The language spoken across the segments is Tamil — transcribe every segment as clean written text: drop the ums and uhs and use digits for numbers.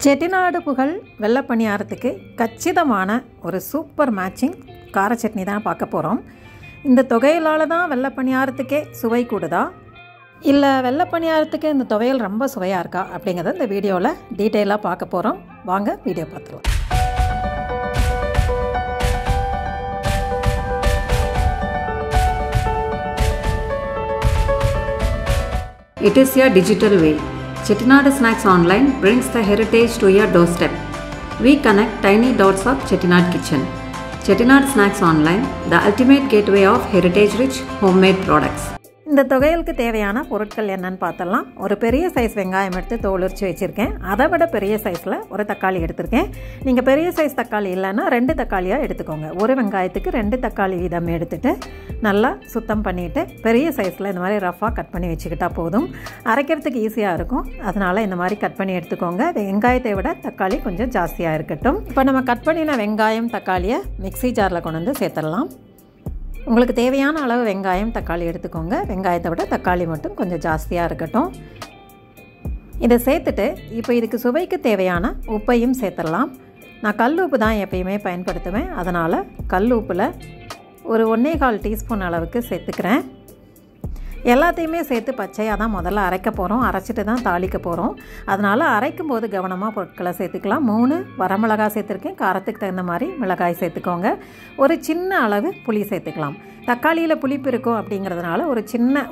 செட்டிநாடு புகழ் வெள்ளப்பணியாரத்துக்கு கச்சிதமான ஒரு சூப்பர் மேட்சிங் கார சட்னி தான் பார்க்க போகிறோம். இந்த தொகையிலால் தான் வெள்ளப்பணியாரத்துக்கே சுவை கூடுதா, இல்லை வெள்ளப்பணியாரத்துக்கு இந்த துவையல் ரொம்ப சுவையாக இருக்கா அப்படிங்கிறத இந்த வீடியோவில் டீட்டெயிலாக பார்க்க போகிறோம். வாங்க வீடியோ பார்த்துக்கலாம். It is a digital way. Chettinad Snacks Online brings the heritage to your doorstep. We connect tiny dots of Chettinad kitchen. Chettinad Snacks Online, the ultimate gateway of heritage-rich homemade products. இந்த தொகையலுக்கு தேவையான பொருட்கள் என்னன்னு பார்த்தலாம். ஒரு பெரிய சைஸ் வெங்காயம் எடுத்து தோல் உரித்து வச்சுருக்கேன். அதை விட பெரிய சைஸில் ஒரு தக்காளி எடுத்திருக்கேன். நீங்கள் பெரிய சைஸ் தக்காளி இல்லைன்னா 2 தக்காளியாக எடுத்துக்கோங்க. ஒரு வெங்காயத்துக்கு 2 தக்காளி வீதம் எடுத்துகிட்டு நல்லா சுத்தம் பண்ணிவிட்டு பெரிய சைஸில் இந்த மாதிரி ரஃபாக கட் பண்ணி வச்சுக்கிட்டா போதும். அரைக்கிறதுக்கு ஈஸியாக இருக்கும். அதனால் இந்த மாதிரி கட் பண்ணி எடுத்துக்கோங்க. வெங்காயத்தை விட தக்காளி கொஞ்சம் ஜாஸ்தியாக இருக்கட்டும். இப்போ நம்ம கட் பண்ணின வெங்காயம் தக்காளியை மிக்ஸி ஜாரில் கொண்டு வந்து சேர்த்துடலாம். உங்களுக்கு தேவையான அளவு வெங்காயம் தக்காளி எடுத்துக்கோங்க. வெங்காயத்தை விட தக்காளி மட்டும் கொஞ்சம் ஜாஸ்தியாக இருக்கட்டும். இதை சேர்த்துட்டு இப்போ இதுக்கு சுவைக்கு தேவையான உப்பையும் சேர்த்துடலாம். நான் கல் உப்பு தான் எப்பயுமே பயன்படுத்துவேன். அதனால் கல் உப்பில் ஒரு 1.25 டீஸ்பூன் அளவுக்கு சேர்த்துக்கிறேன். எல்லாத்தையுமே சேர்த்து பச்சையாக தான் முதல்ல அரைக்க போகிறோம். அரைச்சிட்டு தான் தாளிக்க போகிறோம். அதனால் அரைக்கும் போது கவனமாக பொருட்களை சேர்த்துக்கலாம். 3 வரமிளகாய் சேர்த்துருக்கேன். காரத்துக்கு தகுந்த மாதிரி மிளகாய் சேர்த்துக்கோங்க. ஒரு சின்ன அளவு புளி சேர்த்துக்கலாம். தக்காளியில் புளிப்பு இருக்கும் அப்படிங்கிறதுனால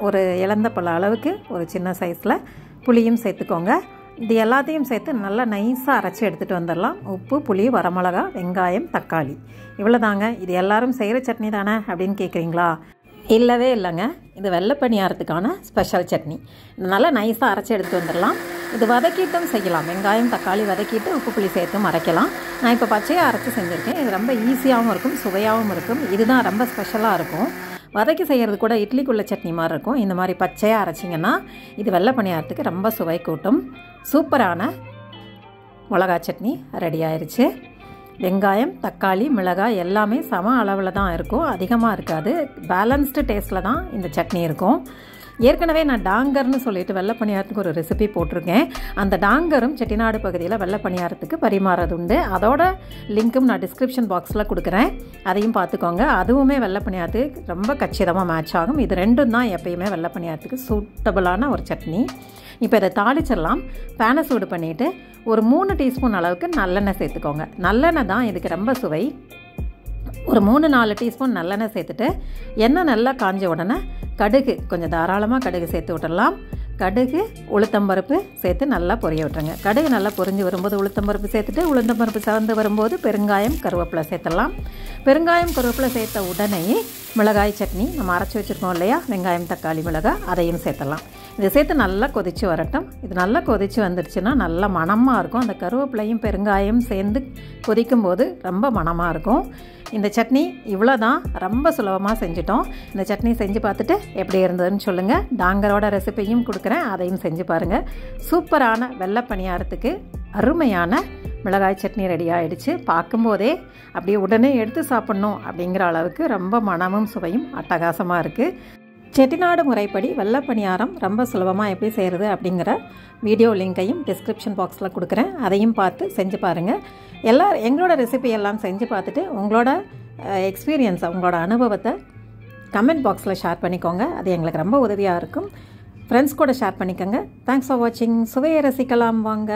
ஒரு இலந்த பழ அளவுக்கு ஒரு சின்ன சைஸில் புளியும் சேர்த்துக்கோங்க. இது எல்லாத்தையும் சேர்த்து நல்லா நைஸாக அரைச்சி எடுத்துகிட்டு வந்துடலாம். உப்பு, புளி, வரமிளகா, வெங்காயம், தக்காளி, இவ்வளோதாங்க. இது எல்லோரும் செய்கிற சட்னி தானே அப்படின்னு கேட்குறீங்களா? இல்லவே இல்லைங்க. இது வெள்ளப்பணியாரத்துக்கான ஸ்பெஷல் சட்னி. நல்லா நைஸாக அரைச்சி எடுத்துகிட்டு வந்துடலாம். இது வதக்கிட்டும் செய்யலாம். வெங்காயம் தக்காளி வதக்கிட்டு உப்பு புளி சேர்த்தும் அரைக்கலாம். நான் இப்போ பச்சையாக அரைச்சி செஞ்சுருக்கேன். இது ரொம்ப ஈஸியாகவும் இருக்கும், சுவையாகவும் இருக்கும். இதுதான் ரொம்ப ஸ்பெஷலாக இருக்கும். வதக்கி செய்கிறது கூட இட்லிக்குள்ள சட்னி மாதிரி இருக்கும். இந்த மாதிரி பச்சையாக அரைச்சிங்கன்னா இது வெள்ளப்பணியாரத்துக்கு ரொம்ப சுவை கூட்டும். சூப்பரான மிளகா சட்னி ரெடி ஆயிடுச்சு. வெங்காயம் தக்காளி மிளகாய் எல்லாமே சம அளவில் தான் இருக்கும், அதிகமாக இருக்காது. பேலன்ஸ்டு டேஸ்ட்டில் தான் இந்த சட்னி இருக்கும். ஏற்கனவே நான் டாங்கர்னு சொல்லிட்டு வெள்ளப்பணியாரத்துக்கு ஒரு ரெசிபி போட்டிருக்கேன். அந்த டாங்கரும் செட்டிநாடு பகுதியில் வெள்ளப்பணியாரத்துக்கு பரிமாறது உண்டு. அதோட லிங்க்கும் நான் டிஸ்கிரிப்ஷன் பாக்ஸில் கொடுக்குறேன். அதையும் பார்த்துக்கோங்க. அதுவுமே வெள்ளப்பணியாரத்துக்கு ரொம்ப கச்சிதமாக மேட்ச் ஆகும். இது ரெண்டும் தான் எப்பயுமே வெள்ளப்பணியாரத்துக்கு சூட்டபுளான ஒரு சட்னி. இப்போ இதை தாளிச்சிடலாம். பேனை சூடு பண்ணிவிட்டு ஒரு 3 டீஸ்பூன் அளவுக்கு நல்லெண்ணெய் சேர்த்துக்கோங்க. நல்லெண்ணெய் தான் இதுக்கு ரொம்ப சுவை. ஒரு 3-4 டீஸ்பூன் நல்லெண்ணெய் சேர்த்துட்டு எண்ணெய் நல்லா காஞ்ச உடனே கடுகு கொஞ்சம் தாராளமாக கடுகு சேர்த்து விட்டுடலாம். கடுகு உளுத்தம்பருப்பு சேர்த்து நல்லா பொரிய விட்டுருங்க. கடுகு நல்லா பொரிஞ்சு வரும்போது உளுத்தம்பருப்பு சேர்த்துட்டு உளுத்தம்பருப்பு சிவந்து வரும்போது பெருங்காயம் கருவேப்பிலை சேர்த்துடலாம். பெருங்காயம் கருவேப்பிலை சேர்த்த உடனே மிளகாய் சட்னி நம்ம அரைச்சி வச்சுருக்கோம் இல்லையா, வெங்காயம் தக்காளி மிளகாய், அதையும் சேர்த்துடலாம். இதை சேர்த்து நல்லா கொதித்து வரட்டும். இது நல்லா கொதித்து வந்துடுச்சுன்னா நல்லா மணமாக இருக்கும். அந்த கருவேப்பிலையும் பெருங்காயம் சேர்ந்து கொதிக்கும்போது ரொம்ப மணமாக இருக்கும். இந்த சட்னி இவ்வளோ தான், ரொம்ப சுலபமாக செஞ்சிட்டோம். இந்த சட்னி செஞ்சு பார்த்துட்டு எப்படி இருந்ததுன்னு சொல்லுங்கள். டாங்கரோட ரெசிபியும் கொடுக்குறேன், அதையும் செஞ்சு பாருங்கள். சூப்பரான வெள்ளப்பணியாரத்துக்கு அருமையான மிளகாய் சட்னி ரெடி ஆகிடுச்சு. பார்க்கும்போதே அப்படியே உடனே எடுத்து சாப்பிட்ணும் அப்படிங்கிற அளவுக்கு ரொம்ப மணமும் சுவையும் அட்டகாசமாக இருக்குது. செட்டிநாடு முறைப்படி வெள்ளப்பணியாரம் ரொம்ப சுலபமாக எப்படி செய்கிறது அப்படிங்கிற வீடியோ லிங்கையும் டிஸ்கிரிப்ஷன் பாக்ஸில் கொடுக்குறேன். அதையும் பார்த்து செஞ்சு பாருங்கள். எங்களோட ரெசிபி எல்லாம் செஞ்சு பார்த்துட்டு உங்களோட எக்ஸ்பீரியன்ஸை, உங்களோட அனுபவத்தை கமெண்ட் பாக்ஸில் ஷேர் பண்ணிக்கோங்க. அது எங்களுக்கு ரொம்ப உதவியாக இருக்கும். ஃப்ரெண்ட்ஸ் கூட ஷேர் பண்ணிக்கோங்க. தேங்க்ஸ் ஃபார் வாட்சிங். சுவையை ரசிக்கலாம் வாங்க.